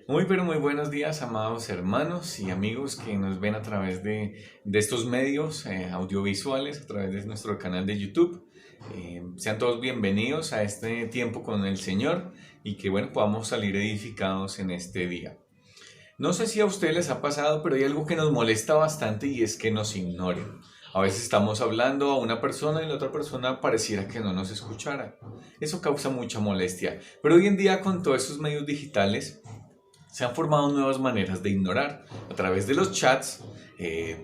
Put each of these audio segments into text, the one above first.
Muy pero muy buenos días, amados hermanos y amigos que nos ven a través de estos medios audiovisuales, a través de nuestro canal de YouTube. Sean todos bienvenidos a este tiempo con el Señor y que bueno, podamos salir edificados en este día. No sé si a ustedes les ha pasado, pero hay algo que nos molesta bastante y es que nos ignoren. A veces estamos hablando a una persona y la otra persona pareciera que no nos escuchara. Eso causa mucha molestia. Pero hoy en día con todos esos medios digitales se han formado nuevas maneras de ignorar. A través de los chats,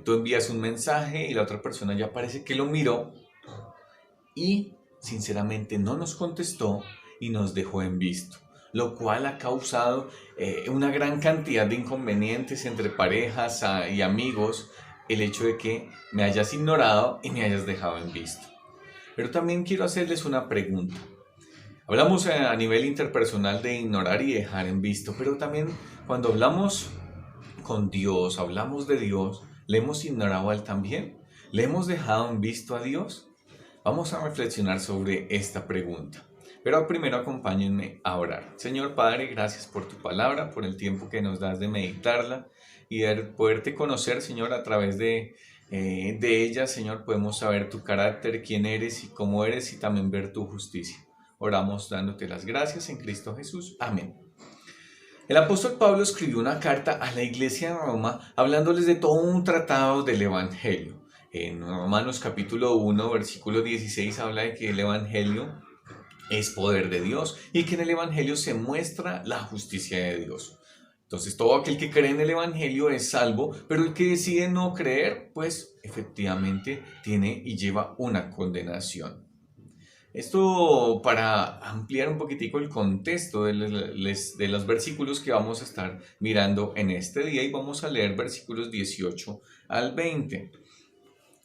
tú envías un mensaje y la otra persona ya parece que lo miró y sinceramente no nos contestó y nos dejó en visto, lo cual ha causado una gran cantidad de inconvenientes entre parejas y amigos, el hecho de que me hayas ignorado y me hayas dejado en visto. Pero también quiero hacerles una pregunta. Hablamos a nivel interpersonal de ignorar y dejar en visto, pero también cuando hablamos con Dios, hablamos de Dios, ¿le hemos ignorado a Él también? ¿Le hemos dejado en visto a Dios? Vamos a reflexionar sobre esta pregunta. Pero primero acompáñenme a orar. Señor Padre, gracias por tu palabra, por el tiempo que nos das de meditarla y de poderte conocer, Señor, a través de ella, Señor, podemos saber tu carácter, quién eres y cómo eres y también ver tu justicia. Oramos dándote las gracias en Cristo Jesús. Amén. El apóstol Pablo escribió una carta a la iglesia de Roma hablándoles de todo un tratado del Evangelio. En Romanos capítulo 1, versículo 16 habla de que el Evangelio es poder de Dios y que en el Evangelio se muestra la justicia de Dios. Entonces todo aquel que cree en el Evangelio es salvo, pero el que decide no creer, pues efectivamente tiene y lleva una condenación. Esto para ampliar un poquitico el contexto de los versículos que vamos a estar mirando en este día y vamos a leer versículos 18 al 20.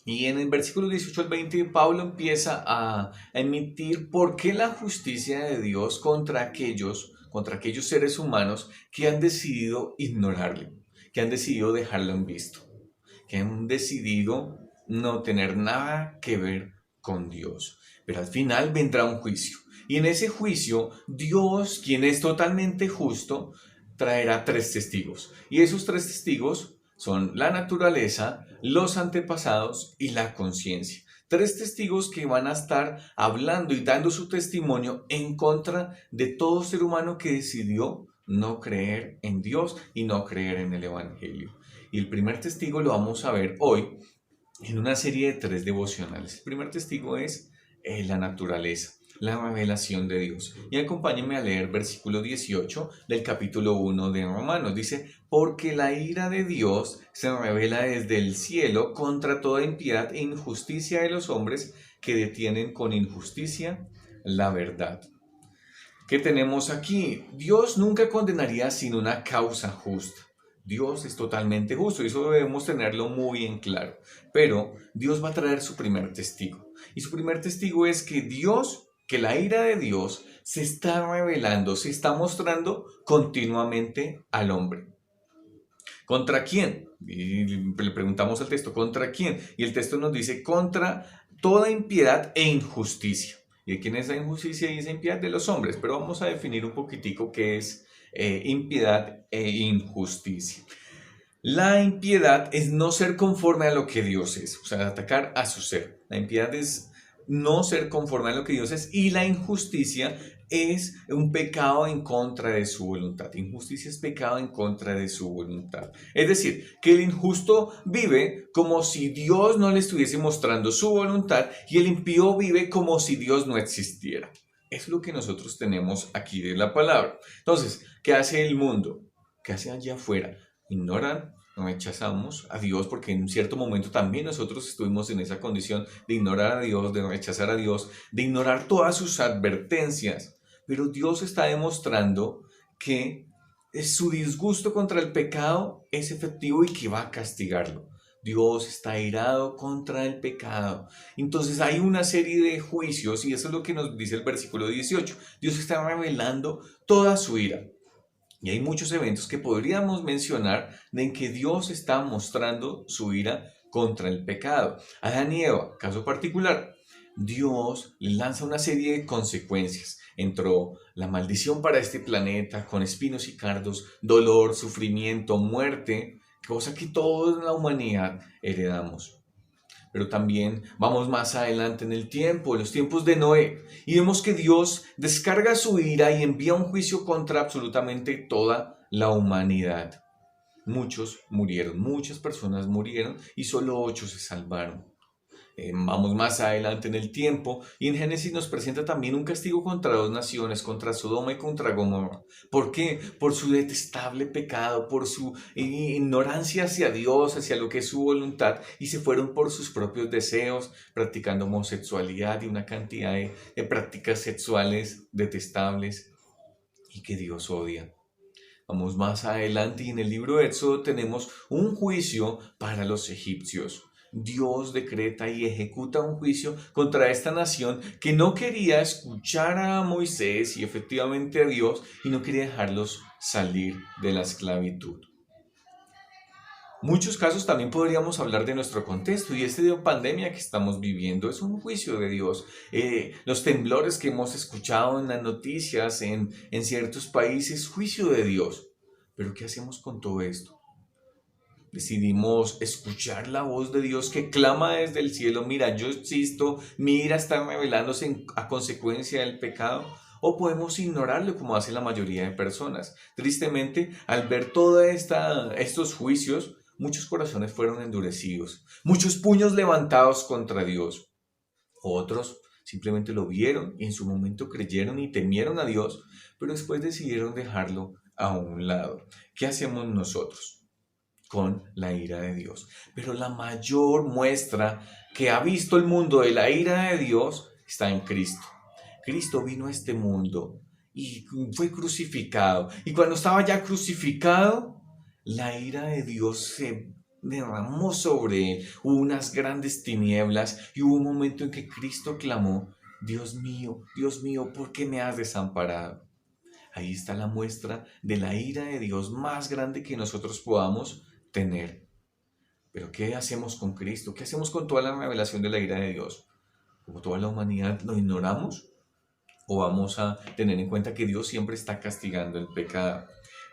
Y en el versículo 18 al 20 Pablo empieza a emitir por qué la justicia de Dios contra aquellos seres humanos que han decidido ignorarle, que han decidido dejarlo en visto, que han decidido no tener nada que ver con Dios. Pero al final vendrá un juicio. Y en ese juicio, Dios, quien es totalmente justo, traerá tres testigos. Y esos tres testigos son la naturaleza, los antepasados y la conciencia. Tres testigos que van a estar hablando y dando su testimonio en contra de todo ser humano que decidió no creer en Dios y no creer en el Evangelio. Y el primer testigo lo vamos a ver hoy en una serie de tres devocionales. El primer testigo es la naturaleza, la revelación de Dios. Y acompáñenme a leer versículo 18 del capítulo 1 de Romanos. Dice, porque la ira de Dios se revela desde el cielo contra toda impiedad e injusticia de los hombres que detienen con injusticia la verdad. ¿Qué tenemos aquí? Dios nunca condenaría sin una causa justa. Dios es totalmente justo y eso debemos tenerlo muy en claro. Pero Dios va a traer su primer testigo. Y su primer testigo es que que la ira de Dios se está revelando, se está mostrando continuamente al hombre. ¿Contra quién? Y le preguntamos al texto, ¿contra quién? Y el texto nos dice, contra toda impiedad e injusticia. ¿Y de quién es la injusticia y esa impiedad? De los hombres. Pero vamos a definir un poquitico qué es impiedad e injusticia. La impiedad es no ser conforme a lo que Dios es, o sea, atacar a su ser. La impiedad es no ser conforme a lo que Dios es y la injusticia es un pecado en contra de su voluntad. Injusticia es pecado en contra de su voluntad. Es decir, que el injusto vive como si Dios no le estuviese mostrando su voluntad y el impío vive como si Dios no existiera. Es lo que nosotros tenemos aquí de la palabra. Entonces, ¿qué hace el mundo? ¿Qué hace allá afuera? Ignoran, rechazamos a Dios, porque en un cierto momento también nosotros estuvimos en esa condición de ignorar a Dios, de rechazar a Dios, de ignorar todas sus advertencias. Pero Dios está demostrando que su disgusto contra el pecado es efectivo y que va a castigarlo. Dios está airado contra el pecado. Entonces hay una serie de juicios y eso es lo que nos dice el versículo 18. Dios está revelando toda su ira. Y hay muchos eventos que podríamos mencionar en que Dios está mostrando su ira contra el pecado. Adán y Eva, caso particular, Dios les lanza una serie de consecuencias. Entró la maldición para este planeta con espinos y cardos, dolor, sufrimiento, muerte, cosa que toda la humanidad heredamos. Pero también vamos más adelante en el tiempo, en los tiempos de Noé, y vemos que Dios descarga su ira y envía un juicio contra absolutamente toda la humanidad. Muchos murieron, muchas personas murieron y solo 8 se salvaron. Vamos más adelante en el tiempo y en Génesis nos presenta también un castigo contra 2 naciones, contra Sodoma y contra Gomorra. ¿Por qué? Por su detestable pecado, por su ignorancia hacia Dios, hacia lo que es su voluntad, y se fueron por sus propios deseos, practicando homosexualidad y una cantidad de prácticas sexuales detestables y que Dios odia. Vamos más adelante y en el libro de Éxodo tenemos un juicio para los egipcios. Dios decreta y ejecuta un juicio contra esta nación que no quería escuchar a Moisés y efectivamente a Dios y no quería dejarlos salir de la esclavitud. Muchos casos también podríamos hablar de nuestro contexto y este de pandemia que estamos viviendo es un juicio de Dios. Los temblores que hemos escuchado en las noticias en ciertos países, juicio de Dios. Pero ¿qué hacemos con todo esto? Decidimos escuchar la voz de Dios que clama desde el cielo, mira, yo existo, mira, está revelándose a consecuencia del pecado. O podemos ignorarlo como hace la mayoría de personas. Tristemente, al ver todos estos juicios, muchos corazones fueron endurecidos, muchos puños levantados contra Dios. Otros simplemente lo vieron y en su momento creyeron y temieron a Dios, pero después decidieron dejarlo a un lado. ¿Qué hacemos nosotros con la ira de Dios? Pero la mayor muestra que ha visto el mundo de la ira de Dios está en Cristo. Cristo vino a este mundo y fue crucificado. Y cuando estaba ya crucificado, la ira de Dios se derramó sobre él. Hubo unas grandes tinieblas y hubo un momento en que Cristo clamó, Dios mío, ¿por qué me has desamparado? Ahí está la muestra de la ira de Dios más grande que nosotros podamos tener. Pero ¿qué hacemos con Cristo? ¿Qué hacemos con toda la revelación de la ira de Dios? ¿Como toda la humanidad lo ignoramos? ¿O vamos a tener en cuenta que Dios siempre está castigando el pecado?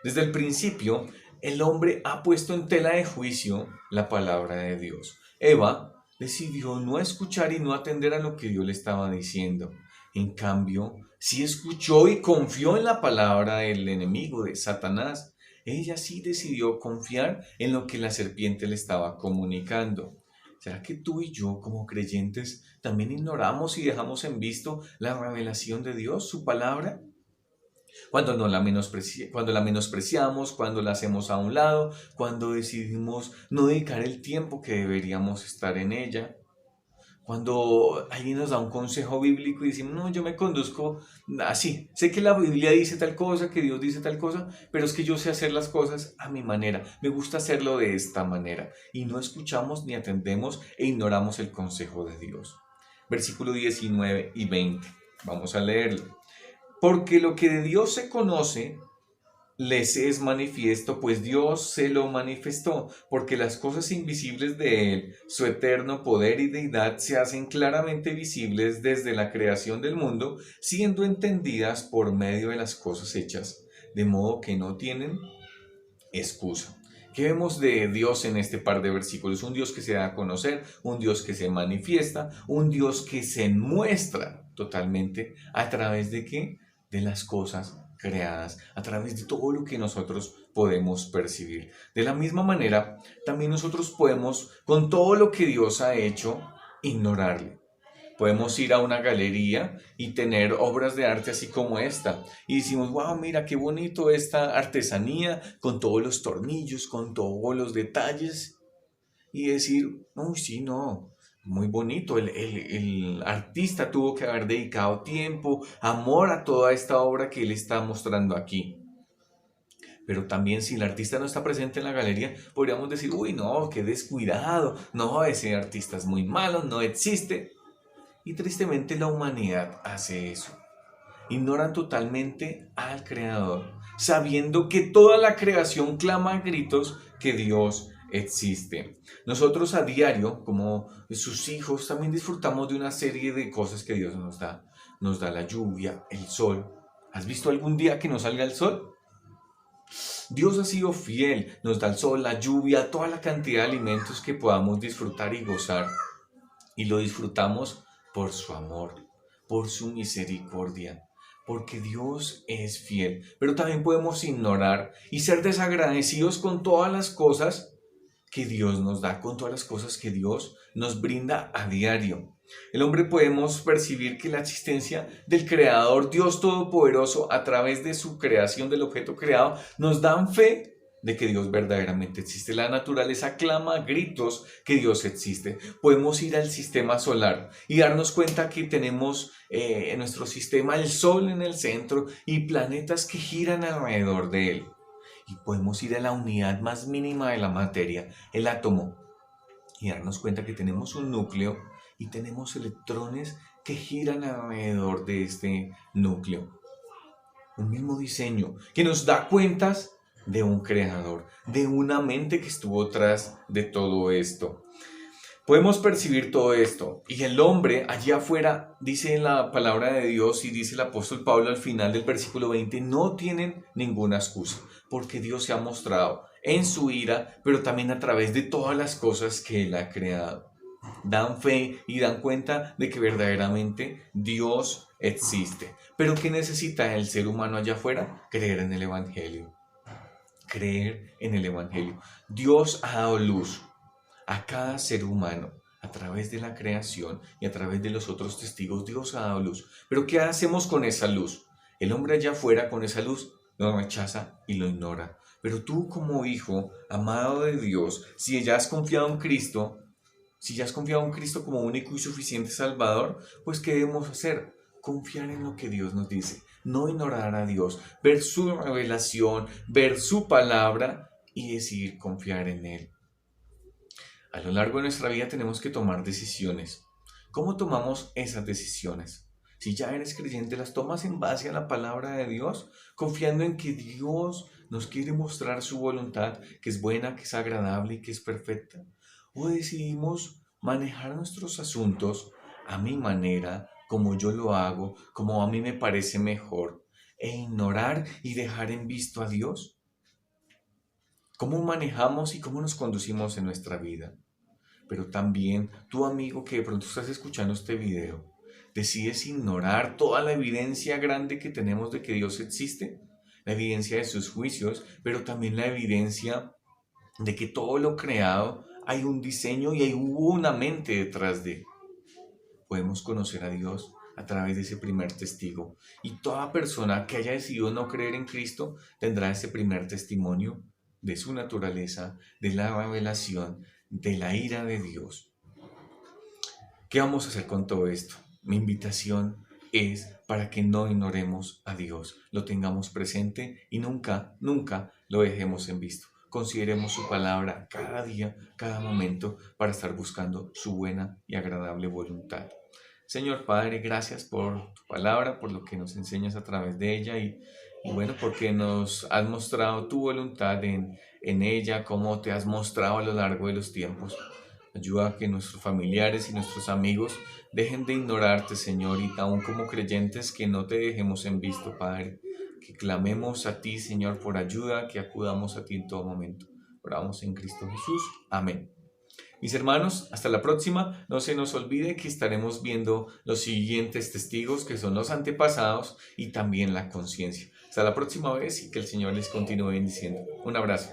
Desde el principio, el hombre ha puesto en tela de juicio la palabra de Dios. Eva decidió no escuchar y no atender a lo que Dios le estaba diciendo. En cambio, sí escuchó y confió en la palabra del enemigo, de Satanás. Ella sí decidió confiar en lo que la serpiente le estaba comunicando. ¿Será que tú y yo, como creyentes, también ignoramos y dejamos en visto la revelación de Dios, su palabra? Cuando la menospreciamos, cuando la hacemos a un lado, cuando decidimos no dedicar el tiempo que deberíamos estar en ella. Cuando alguien nos da un consejo bíblico y decimos, no, yo me conduzco así. Sé que la Biblia dice tal cosa, que Dios dice tal cosa, pero es que yo sé hacer las cosas a mi manera. Me gusta hacerlo de esta manera. Y no escuchamos ni atendemos e ignoramos el consejo de Dios. Versículo 19 y 20. Vamos a leerlo. Porque lo que de Dios se conoce les es manifiesto, pues Dios se lo manifestó, porque las cosas invisibles de Él, su eterno poder y deidad, se hacen claramente visibles desde la creación del mundo, siendo entendidas por medio de las cosas hechas, de modo que no tienen excusa. ¿Qué vemos de Dios en este par de versículos? Un Dios que se da a conocer, un Dios que se manifiesta, un Dios que se muestra totalmente a través de ¿qué? De las cosas creadas, a través de todo lo que nosotros podemos percibir. De la misma manera, también nosotros podemos, con todo lo que Dios ha hecho, ignorarle. Podemos ir a una galería y tener obras de arte así como esta. Y decimos, wow, mira qué bonito esta artesanía con todos los tornillos, con todos los detalles. Y decir, uy, sí, no, muy bonito. El artista tuvo que haber dedicado tiempo, amor a toda esta obra que él está mostrando aquí. Pero también si el artista no está presente en la galería, podríamos decir, uy, no, qué descuidado. No, ese artista es muy malo, no existe. Y tristemente la humanidad hace eso. Ignoran totalmente al Creador, sabiendo que toda la creación clama a gritos que Dios existe. Nosotros a diario, como sus hijos, también disfrutamos de una serie de cosas que Dios nos da. nos da la lluvia, el sol. ¿Has visto algún día que no salga el sol? Dios ha sido fiel, nos da el sol, la lluvia, toda la cantidad de alimentos que podamos disfrutar y gozar. Y lo disfrutamos por su amor, por su misericordia, porque Dios es fiel. Pero también podemos ignorar y ser desagradecidos con todas las cosas que Dios nos da, con todas las cosas que Dios nos brinda a diario. El hombre podemos percibir que la existencia del Creador, Dios Todopoderoso, a través de su creación, del objeto creado, nos dan fe de que Dios verdaderamente existe. La naturaleza clama a gritos que Dios existe. Podemos ir al sistema solar y darnos cuenta que tenemos en nuestro sistema el Sol en el centro y planetas que giran alrededor de él. Y podemos ir a la unidad más mínima de la materia, el átomo, y darnos cuenta que tenemos un núcleo y tenemos electrones que giran alrededor de este núcleo. Un mismo diseño que nos da cuentas de un creador, de una mente que estuvo tras de todo esto. Podemos percibir todo esto y el hombre allí afuera, dice la palabra de Dios y dice el apóstol Pablo al final del versículo 20, no tienen ninguna excusa porque Dios se ha mostrado en su ira, pero también a través de todas las cosas que Él ha creado. Dan fe y dan cuenta de que verdaderamente Dios existe. Pero ¿qué necesita el ser humano allá afuera? Creer en el Evangelio. Creer en el Evangelio. Dios ha dado luz a cada ser humano a través de la creación y a través de los otros testigos. Dios ha dado luz. Pero ¿qué hacemos con esa luz? El hombre allá afuera con esa luz lo rechaza y lo ignora. Pero tú como hijo amado de Dios, si ya has confiado en Cristo, si ya has confiado en Cristo como único y suficiente Salvador, pues ¿qué debemos hacer? Confiar en lo que Dios nos dice, no ignorar a Dios, ver su revelación, ver su palabra y decidir confiar en Él. A lo largo de nuestra vida tenemos que tomar decisiones. ¿Cómo tomamos esas decisiones? Si ya eres creyente, las tomas en base a la palabra de Dios, confiando en que Dios nos quiere mostrar su voluntad, que es buena, que es agradable y que es perfecta. ¿O decidimos manejar nuestros asuntos a mi manera, como yo lo hago, como a mí me parece mejor, e ignorar y dejar en visto a Dios? ¿Cómo manejamos y cómo nos conducimos en nuestra vida? Pero también tu amigo que de pronto estás escuchando este video, decides ignorar toda la evidencia grande que tenemos de que Dios existe, la evidencia de sus juicios, pero también la evidencia de que todo lo creado hay un diseño y hubo una mente detrás de. Podemos conocer a Dios a través de ese primer testigo. Y toda persona que haya decidido no creer en Cristo tendrá ese primer testimonio de su naturaleza, de la revelación, de la ira de Dios. ¿Qué vamos a hacer con todo esto? Mi invitación es para que no ignoremos a Dios, lo tengamos presente y nunca, nunca lo dejemos en visto. Consideremos su palabra cada día, cada momento, para estar buscando su buena y agradable voluntad. Señor Padre, gracias por tu palabra, por lo que nos enseñas a través de ella y bueno, porque nos has mostrado tu voluntad en ella, cómo te has mostrado a lo largo de los tiempos. Ayuda a que nuestros familiares y nuestros amigos dejen de ignorarte, Señor, y aún como creyentes que no te dejemos en visto, Padre. Que clamemos a ti, Señor, por ayuda, que acudamos a ti en todo momento. Oramos en Cristo Jesús. Amén. Mis hermanos, hasta la próxima. No se nos olvide que estaremos viendo los siguientes testigos, que son los antepasados y también la conciencia. Hasta la próxima vez y que el Señor les continúe bendiciendo. Un abrazo.